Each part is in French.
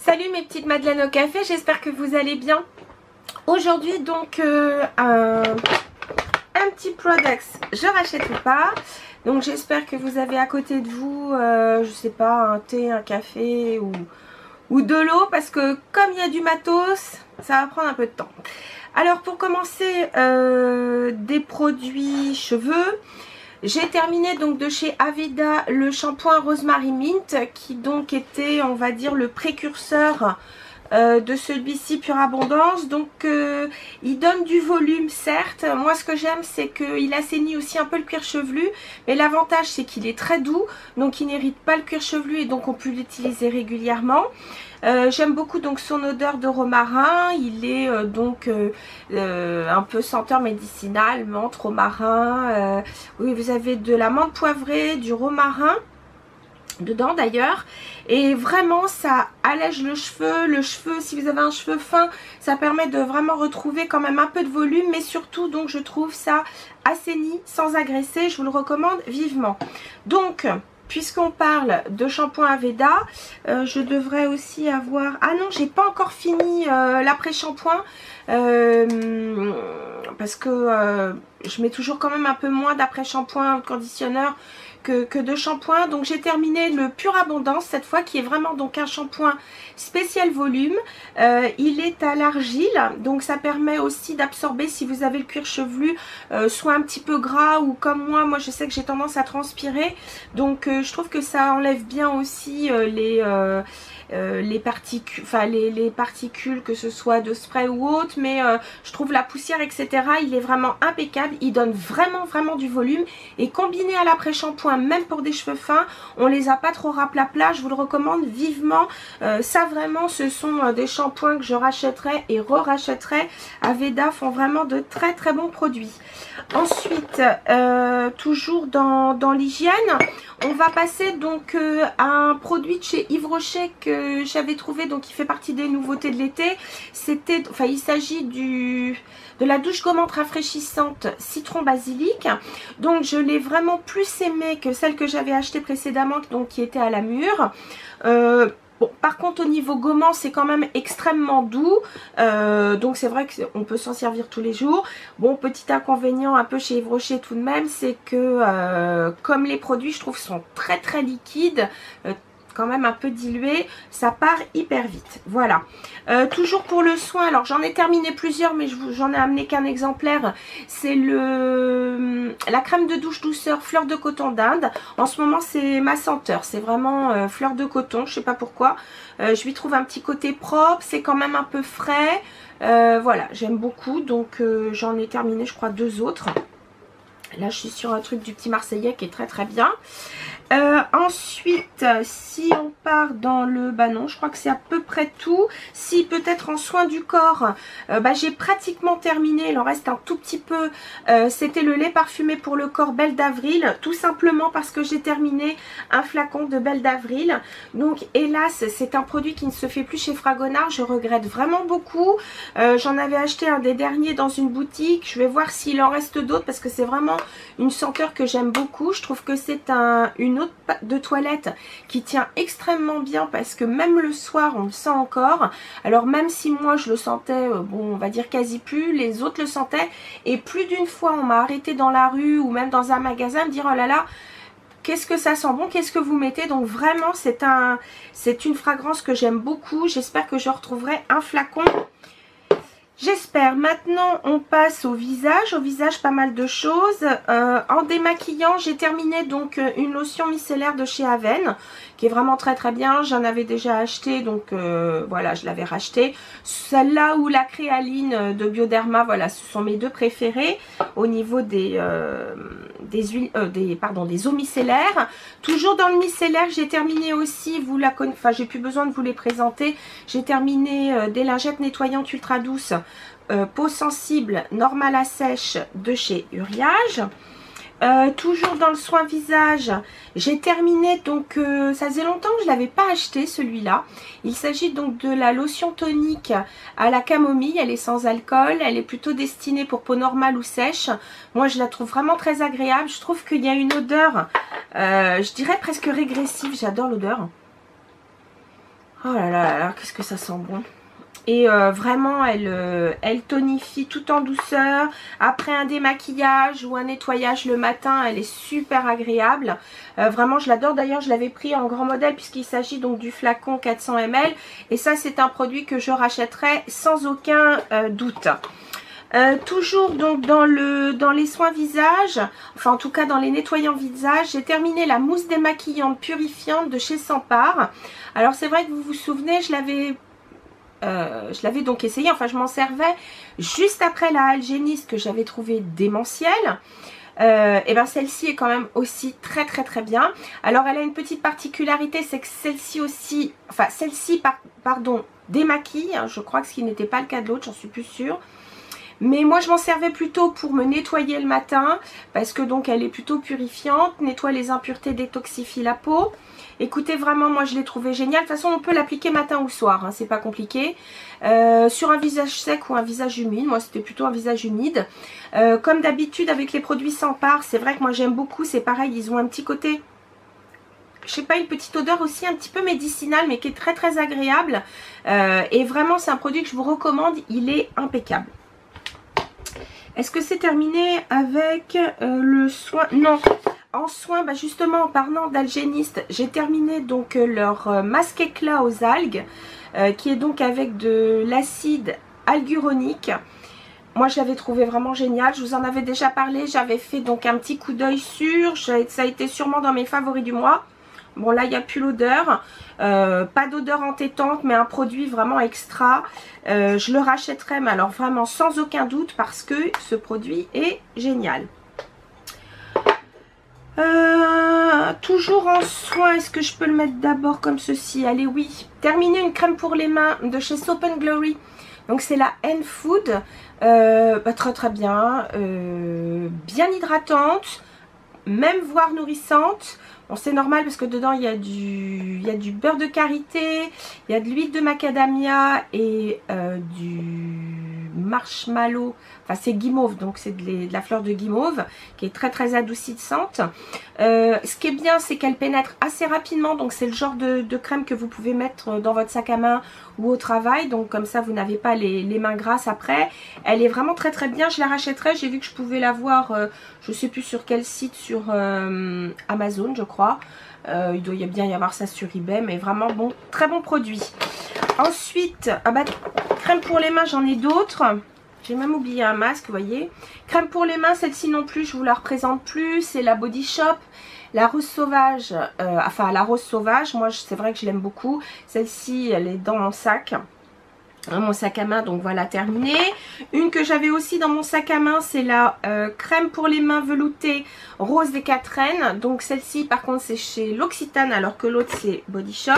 Salut mes petites madeleines au café, j'espère que vous allez bien. Aujourd'hui donc un petit product, je rachète ou pas. Donc j'espère que vous avez à côté de vous, je sais pas, un thé, un café ou de l'eau, parce que comme il y a du matos, ça va prendre un peu de temps. Alors pour commencer, des produits cheveux. J'ai terminé donc de chez Aveda le shampoing Rosemary Mint, qui donc était, on va dire, le précurseur de celui-ci Pure Abondance. Donc il donne du volume, certes. Moi ce que j'aime, c'est qu'il assainit aussi un peu le cuir chevelu, mais l'avantage c'est qu'il est très doux, donc il n'irrite pas le cuir chevelu et donc on peut l'utiliser régulièrement. J'aime beaucoup donc son odeur de romarin. Il est donc un peu senteur médicinale, menthe, romarin. Oui, vous avez de la menthe poivrée, du romarin dedans d'ailleurs, et vraiment ça allège le cheveu. Si vous avez un cheveu fin, ça permet de vraiment retrouver quand même un peu de volume, mais surtout donc je trouve ça assainit sans agresser. Je vous le recommande vivement. Donc puisqu'on parle de shampoing Aveda, je devrais aussi avoir... Ah non, j'ai pas encore fini l'après-shampoing, parce que je mets toujours quand même un peu moins d'après-shampoing conditionneur que de shampoing. Donc j'ai terminé le Pure Abondance cette fois, qui est vraiment donc un shampoing spécial volume. Il est à l'argile, donc ça permet aussi d'absorber si vous avez le cuir chevelu soit un petit peu gras, ou comme moi je sais que j'ai tendance à transpirer, donc je trouve que ça enlève bien aussi les particules, enfin les particules, que ce soit de spray ou autre, mais je trouve la poussière etc, il est vraiment impeccable. Il donne vraiment du volume, et combiné à l'après shampoing, même pour des cheveux fins, on les a pas trop raplapla. Je vous le recommande vivement. Ça vraiment, ce sont des shampoings que je rachèterai et re-rachèterai. Aveda font vraiment de très bons produits. Ensuite, toujours dans l'hygiène, on va passer donc à un produit de chez Yves Rocher que j'avais trouvé, donc qui fait partie des nouveautés de l'été. C'était, enfin il s'agit de la douche gommante rafraîchissante citron basilic. Donc je l'ai vraiment plus aimé que celle que j'avais achetée précédemment, donc qui était à la mûre. Bon, par contre au niveau gommant c'est quand même extrêmement doux, donc c'est vrai qu'on peut s'en servir tous les jours. Bon, petit inconvénient un peu chez Yves Rocher tout de même, c'est que comme les produits je trouve sont très liquides, quand même un peu dilué, ça part hyper vite. Voilà. Toujours pour le soin, alors j'en ai terminé plusieurs, mais j'en ai amené qu'un exemplaire. C'est la crème de douche douceur fleur de coton d'Inde. En ce moment c'est ma senteur, c'est vraiment fleur de coton, je sais pas pourquoi. Je lui trouve un petit côté propre, c'est quand même un peu frais. Voilà, j'aime beaucoup, donc j'en ai terminé je crois 2 autres. Là je suis sur un truc du petit Marseillais qui est très bien. Ensuite, si on part dans le... Bah non, je crois que c'est à peu près tout. Si, peut-être en soins du corps, j'ai pratiquement terminé. Il en reste un tout petit peu. C'était le lait parfumé pour le corps Belle d'Avril. Tout simplement parce que j'ai terminé un flacon de Belle d'Avril. Donc, hélas, c'est un produit qui ne se fait plus chez Fragonard. Je regrette vraiment beaucoup. J'en avais acheté un des derniers dans une boutique. Je vais voir s'il en reste d'autres, parce que c'est vraiment une senteur que j'aime beaucoup. Je trouve que c'est une autre de toilette qui tient extrêmement bien, parce que même le soir on le sent encore. Alors même si moi je le sentais, bon on va dire quasi plus, les autres le sentaient, et plus d'une fois on m'a arrêté dans la rue ou même dans un magasin me dire oh là là, qu'est-ce que ça sent bon, qu'est-ce que vous mettez. Donc vraiment c'est une fragrance que j'aime beaucoup. J'espère que je retrouverai un flacon. J'espère. Maintenant on passe au visage. Au visage pas mal de choses. En démaquillant j'ai terminé donc une lotion micellaire de chez Aven, qui est vraiment très bien. J'en avais déjà acheté, donc voilà, je l'avais racheté. Celle-là ou la créaline de Bioderma, voilà, ce sont mes deux préférés au niveau des eaux micellaires. Toujours dans le micellaire, j'ai terminé aussi, enfin j'ai plus besoin de vous les présenter, j'ai terminé des lingettes nettoyantes ultra douces, peau sensible, normale à sèche de chez Uriage. Toujours dans le soin visage, j'ai terminé donc, ça faisait longtemps que je ne l'avais pas acheté celui-là. Il s'agit donc de la lotion tonique à la camomille. Elle est sans alcool, elle est plutôt destinée pour peau normale ou sèche. Moi je la trouve vraiment très agréable. Je trouve qu'il y a une odeur, je dirais presque régressive. J'adore l'odeur. Oh là là là, qu'est-ce que ça sent bon. Et vraiment, elle tonifie tout en douceur. Après un démaquillage ou un nettoyage le matin, elle est super agréable. Vraiment, je l'adore. D'ailleurs, je l'avais pris en grand modèle puisqu'il s'agit donc du flacon 400 ml. Et ça, c'est un produit que je rachèterai sans aucun doute. Toujours donc dans les soins visage, enfin en tout cas dans les nettoyants visage, j'ai terminé la mousse démaquillante purifiante de chez Sampar. Alors c'est vrai que vous vous souvenez, je l'avais donc essayé, enfin je m'en servais juste après la Algéniste que j'avais trouvé démentielle. Et ben celle-ci est quand même aussi très très très bien. Alors elle a une petite particularité, c'est que celle-ci aussi, enfin celle-ci pardon, démaquille, hein, je crois que ce qui n'était pas le cas de l'autre, j'en suis plus sûre. Mais moi je m'en servais plutôt pour me nettoyer le matin, parce que donc elle est plutôt purifiante, nettoie les impuretés, détoxifie la peau. Écoutez, vraiment moi je l'ai trouvé génial. De toute façon on peut l'appliquer matin ou soir, hein, c'est pas compliqué. Sur un visage sec ou un visage humide, moi c'était plutôt un visage humide. Comme d'habitude avec les produits Sampar, c'est vrai que moi j'aime beaucoup, c'est pareil, ils ont un petit côté, je sais pas, une petite odeur aussi un petit peu médicinale mais qui est très très agréable. Et vraiment c'est un produit que je vous recommande, il est impeccable. Est-ce que c'est terminé avec le soin? Non. En soin, bah justement en parlant d'Algéniste, j'ai terminé donc leur masque éclat aux algues, qui est donc avec de l'acide alguronique. Moi je l'avais trouvé vraiment génial, je vous en avais déjà parlé, j'avais fait donc un petit coup d'œil sur, ça a été sûrement dans mes favoris du mois. Bon là il n'y a plus l'odeur, pas d'odeur entêtante mais un produit vraiment extra. Je le rachèterai mais alors vraiment sans aucun doute parce que ce produit est génial. Toujours en soin, est-ce que je peux le mettre d'abord comme ceci? Allez oui, terminer une crème pour les mains de chez Soap & Glory. Donc c'est la N-Food, très très bien, bien hydratante, même voire nourrissante. Bon, c'est normal parce que dedans il y a du beurre de karité, il y a de l'huile de macadamia et du marshmallow, enfin c'est guimauve, donc c'est de la fleur de guimauve qui est très très adoucissante. Ce qui est bien, c'est qu'elle pénètre assez rapidement, donc c'est le genre de crème que vous pouvez mettre dans votre sac à main ou au travail, donc comme ça vous n'avez pas les mains grasses après. Elle est vraiment très très bien, je la rachèterai, j'ai vu que je pouvais l'avoir, je sais plus sur quel site, sur Amazon je crois. Il doit bien y avoir ça sur eBay, mais vraiment bon, très bon produit. Ensuite, crème pour les mains, j'en ai d'autres. J'ai même oublié un masque, vous voyez. Crème pour les mains, celle-ci non plus, je vous la représente plus. C'est la Body Shop, la rose sauvage. Enfin, la rose sauvage, moi, c'est vrai que je l'aime beaucoup. Celle-ci, elle est dans mon sac. Mon sac à main, donc voilà, terminé. Une que j'avais aussi dans mon sac à main, c'est la crème pour les mains veloutée rose des 4 reines. Donc celle-ci par contre c'est chez l'Occitane, alors que l'autre c'est Body Shop.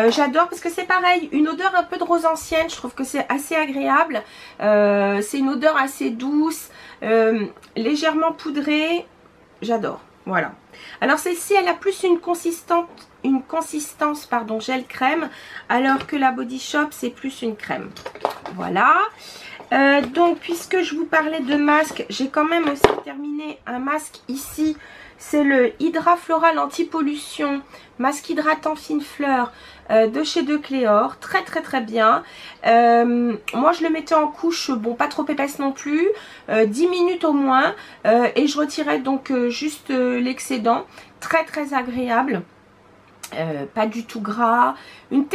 J'adore parce que c'est pareil, une odeur un peu de rose ancienne, je trouve que c'est assez agréable. C'est une odeur assez douce, légèrement poudrée, j'adore, voilà. Alors celle-ci elle a plus une consistance gel crème, alors que la Body Shop c'est plus une crème. Voilà. Donc puisque je vous parlais de masque, j'ai quand même aussi terminé un masque ici. C'est le Hydra Floral Anti-Pollution masque hydratant fine fleur de chez De Cléor. Très très très bien. Moi je le mettais en couche, bon pas trop épaisse non plus, 10 minutes au moins, et je retirais donc juste l'excédent. Très très agréable. Pas du tout gras, une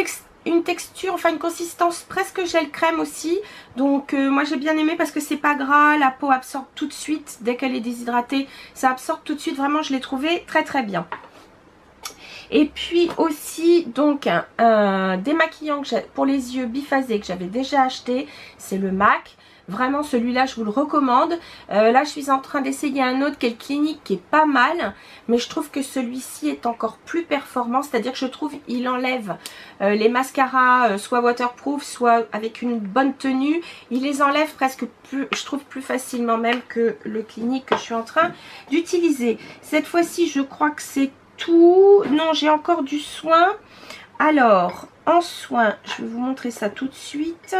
texture, enfin une consistance presque gel crème aussi, donc moi j'ai bien aimé parce que c'est pas gras, la peau absorbe tout de suite, dès qu'elle est déshydratée, ça absorbe tout de suite, vraiment je l'ai trouvé très très bien. Et puis aussi donc un démaquillant pour les yeux biphasé que j'avais déjà acheté, c'est le MAC. Vraiment celui-là je vous le recommande. Là je suis en train d'essayer un autre qui est le Clinique qui est pas mal. Mais je trouve que celui-ci est encore plus performant. C'est-à-dire que je trouve il enlève les mascaras soit waterproof soit avec une bonne tenue. Il les enlève presque plus, je trouve plus facilement même que le Clinique que je suis en train d'utiliser. Cette fois-ci je crois que c'est tout. Non, j'ai encore du soin. Alors en soin, je vais vous montrer ça tout de suite.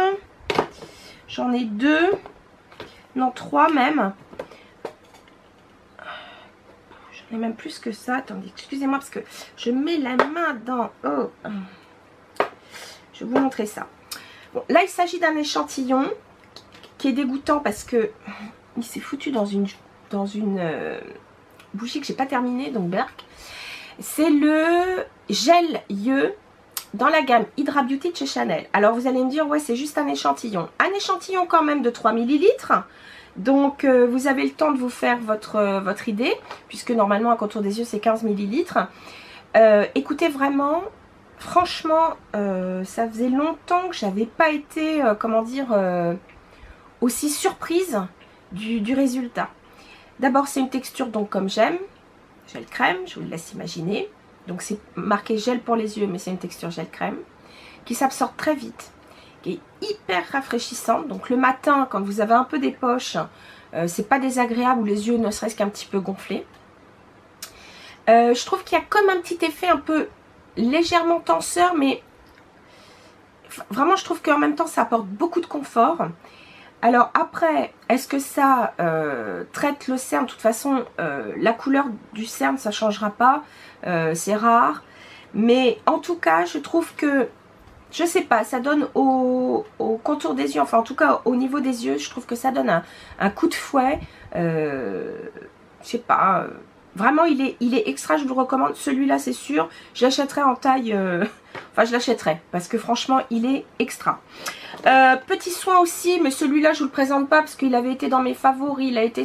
J'en ai 2, non 3 même. J'en ai même plus que ça. Attendez, excusez-moi parce que je mets la main dans... Oh. Je vais vous montrer ça. Bon, là, il s'agit d'un échantillon qui est dégoûtant parce que il s'est foutu dans une bougie que j'ai pas terminée, donc berk. C'est le gel yeux dans la gamme Hydra Beauty de chez Chanel. Alors vous allez me dire, ouais, c'est juste un échantillon. Un échantillon quand même de 3 ml. Donc vous avez le temps de vous faire votre idée, puisque normalement un contour des yeux c'est 15 ml. Écoutez, vraiment, franchement, ça faisait longtemps que j'avais pas été, comment dire, aussi surprise du résultat. D'abord, c'est une texture donc comme j'aime, gel crème, je vous laisse imaginer. Donc c'est marqué gel pour les yeux, mais c'est une texture gel crème qui s'absorbe très vite, qui est hyper rafraîchissante. Donc le matin, quand vous avez un peu des poches, c'est pas désagréable, ou les yeux ne serait-ce qu'un petit peu gonflés. Je trouve qu'il y a comme un petit effet un peu légèrement tenseur, mais vraiment je trouve qu'en même temps ça apporte beaucoup de confort. Alors après, est-ce que ça traite le cerne? De toute façon, la couleur du cerne, ça ne changera pas. C'est rare. Mais en tout cas, je trouve que, je sais pas, ça donne au contour des yeux, enfin en tout cas au niveau des yeux, je trouve que ça donne un coup de fouet. Je sais pas, vraiment il est extra, je vous le recommande. Celui-là c'est sûr, je l'achèterai en taille, enfin je l'achèterai parce que franchement il est extra. Petit soin aussi, mais celui-là je vous le présente pas parce qu'il avait été dans mes favoris, il a été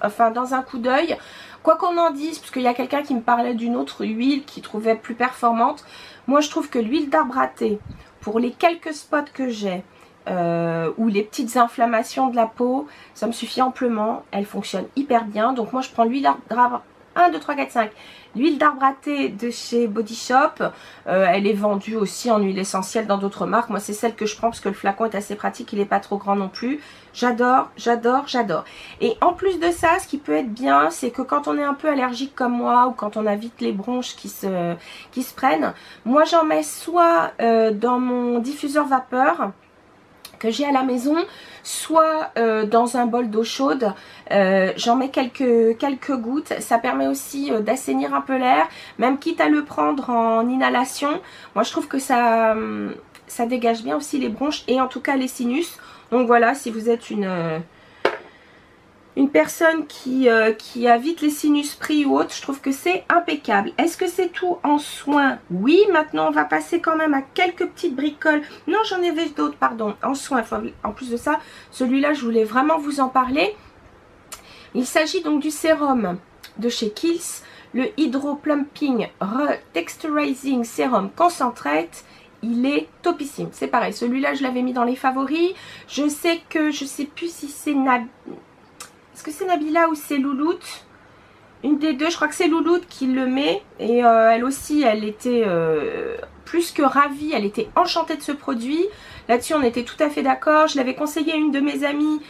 enfin dans un coup d'œil. Quoi qu'on en dise, parce qu'il y a quelqu'un qui me parlait d'une autre huile qui trouvait plus performante. Moi je trouve que l'huile d'arbre à thé, pour les quelques spots que j'ai, ou les petites inflammations de la peau, ça me suffit amplement. Elle fonctionne hyper bien. Donc moi je prends l'huile d'arbre 1, 2, 3, 4, 5. L'huile d'arbre à thé de chez Body Shop, elle est vendue aussi en huile essentielle dans d'autres marques. Moi c'est celle que je prends parce que le flacon est assez pratique, il n'est pas trop grand non plus. J'adore, j'adore, j'adore. Et en plus de ça, ce qui peut être bien, c'est que quand on est un peu allergique comme moi, ou quand on a vite les bronches qui se prennent, moi j'en mets soit dans mon diffuseur vapeur que j'ai à la maison, soit dans un bol d'eau chaude. J'en mets quelques gouttes. Ça permet aussi d'assainir un peu l'air, même quitte à le prendre en inhalation. Moi je trouve que ça dégage bien aussi les bronches et en tout cas les sinus. Donc voilà, si vous êtes une personne qui a vite les sinus pris ou autre, je trouve que c'est impeccable. Est-ce que c'est tout en soins? Oui, maintenant on va passer quand même à quelques petites bricoles. Non, j'en avais d'autres, pardon, en soins. Enfin, en plus de ça, celui-là, je voulais vraiment vous en parler. Il s'agit donc du sérum de chez Kiehl's, le Hydro Plumping Texturizing Serum Concentrate. Il est topissime. C'est pareil, celui-là, je l'avais mis dans les favoris. Je sais que, je sais plus si c'est est-ce que c'est Nabila ou c'est Louloute? Une des deux, je crois que c'est Louloute qui le met. Et elle aussi, elle était plus que ravie. Elle était enchantée de ce produit. Là-dessus, on était tout à fait d'accord. Je l'avais conseillé à une de mes amies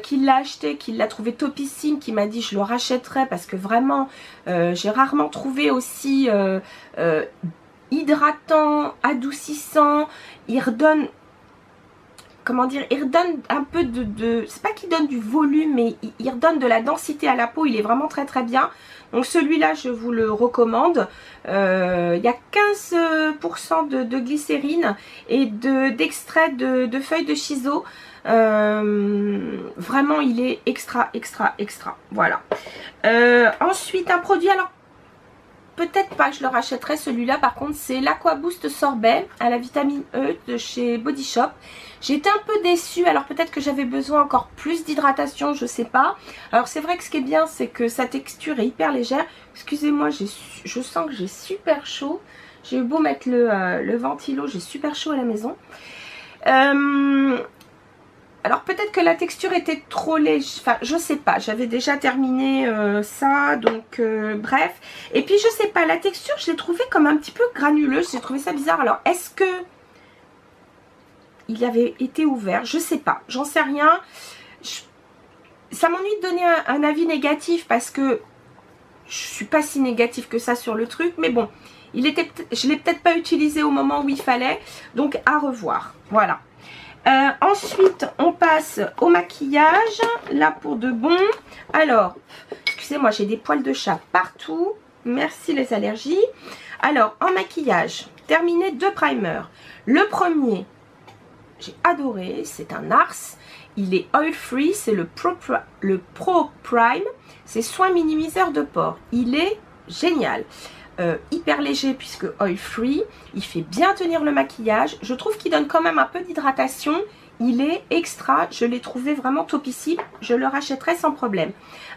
qui l'a acheté, qui l'a trouvé topissime, qui m'a dit je le rachèterai parce que vraiment, j'ai rarement trouvé aussi hydratant, adoucissant. Il redonne... Comment dire, il redonne un peu c'est pas qu'il donne du volume, mais il redonne de la densité à la peau. Il est vraiment très très bien. Donc celui-là, je vous le recommande. Il y a 15% de glycérine et d'extrait de feuilles de shiso. Vraiment, il est extra, extra, extra. Voilà. Ensuite, un produit, alors peut-être pas, je le rachèterai celui-là. Par contre, c'est l'Aqua Boost Sorbet à la vitamine E de chez Body Shop. J'étais un peu déçue, alors peut-être que j'avais besoin encore plus d'hydratation, je sais pas. Alors c'est vrai que ce qui est bien, c'est que sa texture est hyper légère. Excusez-moi, je sens que j'ai super chaud. J'ai eu beau mettre le ventilo, j'ai super chaud à la maison. Alors peut-être que la texture était trop légère, enfin je sais pas, j'avais déjà terminé ça, donc bref. Et puis je sais pas, la texture je l'ai trouvée comme un petit peu granuleuse, j'ai trouvé ça bizarre. Alors est-ce que il avait été ouvert? Je sais pas, j'en sais rien. Ça m'ennuie de donner un avis négatif parce que je suis pas si négative que ça sur le truc, mais bon, je l'ai peut-être pas utilisé au moment où il fallait, donc à revoir, voilà. Ensuite, on passe au maquillage, là pour de bon. Alors, excusez-moi, j'ai des poils de chat partout. Merci les allergies. Alors, en maquillage, terminé 2 primers. Le premier, j'ai adoré, c'est un NARS. Il est oil free, c'est le Pro Prime. C'est soin minimiseur de pores. Il est génial. Hyper léger puisque oil free. Il fait bien tenir le maquillage. Je trouve qu'il donne quand même un peu d'hydratation. Il est extra. Je l'ai trouvé vraiment topissime. Je le rachèterai sans problème.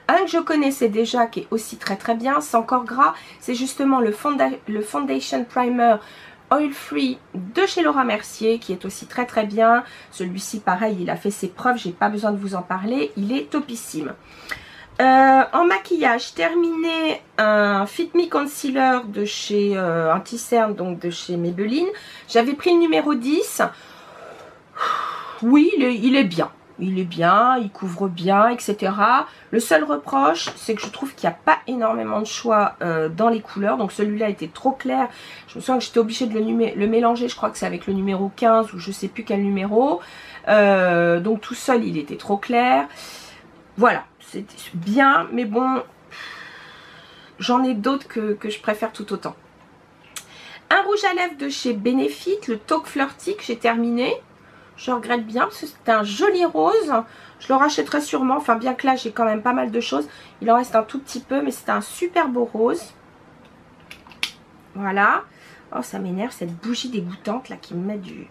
Un que je connaissais déjà qui est aussi très très bien, sans corps gras, c'est justement le Foundation Primer Oil Free de chez Laura Mercier qui est aussi très très bien. Celui-ci pareil, il a fait ses preuves, j'ai pas besoin de vous en parler, il est topissime. En maquillage, terminé un Fit Me Concealer de chez Anti-Cerne, donc de chez Maybelline. J'avais pris le numéro 10. Oui, il est bien. Il est bien, il couvre bien, etc. Le seul reproche, c'est que je trouve qu'il n'y a pas énormément de choix dans les couleurs. Donc celui-là était trop clair. Je me souviens que j'étais obligée de le mélanger. Je crois que c'est avec le numéro 15 ou je ne sais plus quel numéro. Donc tout seul, il était trop clair. Voilà, c'était bien. Mais bon, j'en ai d'autres que je préfère tout autant. Un rouge à lèvres de chez Benefit, le Talk Flirty que j'ai terminé. Je regrette bien parce que c'est un joli rose. Je le rachèterai sûrement. Enfin, bien que là, j'ai quand même pas mal de choses. Il en reste un tout petit peu, mais c'est un super beau rose. Voilà. Oh, ça m'énerve cette bougie dégoûtante là qui me met du...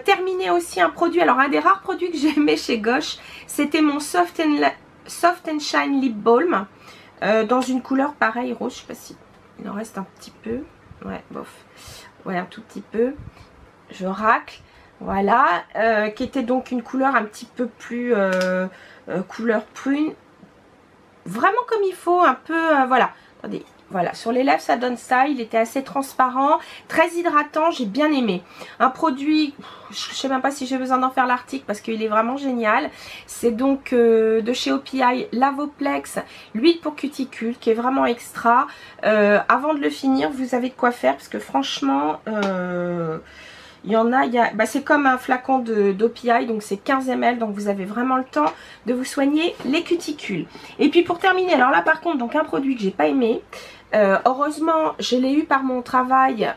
terminé aussi un produit. Alors, un des rares produits que j'ai aimé chez Gosh, c'était mon Soft and Shine Lip Balm. Dans une couleur pareille, rose. Je sais pas si il en reste un petit peu. Ouais, bof. Ouais, un tout petit peu. Je racle. Voilà, qui était donc une couleur un petit peu plus couleur prune, vraiment comme il faut, un peu, voilà, attendez, voilà, sur les lèvres ça donne ça, il était assez transparent, très hydratant, j'ai bien aimé. Un produit, je sais même pas si j'ai besoin d'en faire l'article parce qu'il est vraiment génial, c'est donc de chez OPI, Lavoplex, l'huile pour cuticule qui est vraiment extra. Avant de le finir, vous avez de quoi faire parce que franchement... il y en a, bah c'est comme un flacon d'OPI, donc c'est 15 ml, donc vous avez vraiment le temps de vous soigner les cuticules. Et puis pour terminer, alors là par contre, donc un produit que j'ai pas aimé, heureusement je l'ai eu par mon travail,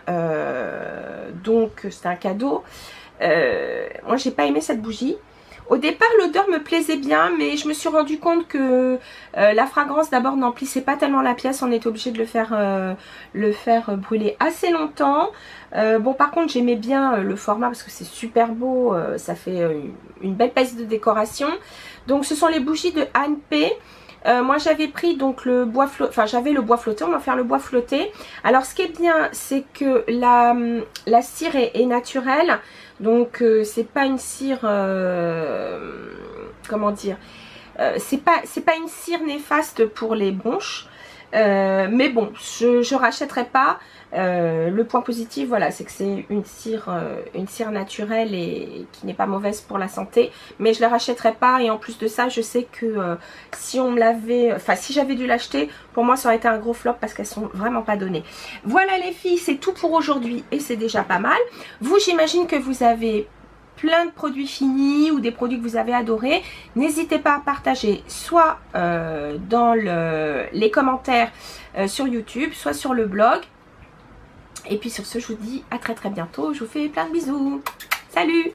donc c'est un cadeau. Moi j'ai pas aimé cette bougie. Au départ l'odeur me plaisait bien, mais je me suis rendu compte que la fragrance d'abord n'emplissait pas tellement la pièce. On était obligé de le faire brûler assez longtemps. Bon par contre j'aimais bien le format parce que c'est super beau, ça fait une belle pièce de décoration. Donc ce sont les bougies de Anne P. Moi j'avais pris donc le bois flotté, enfin j'avais le bois flotté, on va faire le bois flotté. Alors ce qui est bien c'est que la cire est naturelle, donc c'est pas une cire, comment dire, c'est pas une cire néfaste pour les bronches. Mais bon, je rachèterai pas. Le point positif, voilà, c'est que c'est une cire naturelle et qui n'est pas mauvaise pour la santé. Mais je la rachèterai pas. Et en plus de ça, je sais que si on me l'avait, enfin si j'avais dû l'acheter, pour moi ça aurait été un gros flop parce qu'elles sont vraiment pas données. Voilà les filles, c'est tout pour aujourd'hui et c'est déjà pas mal. Vous, j'imagine que vous avez plein de produits finis ou des produits que vous avez adorés. N'hésitez pas à partager soit dans les commentaires sur YouTube, soit sur le blog. Et puis sur ce, je vous dis à très très bientôt. Je vous fais plein de bisous. Salut!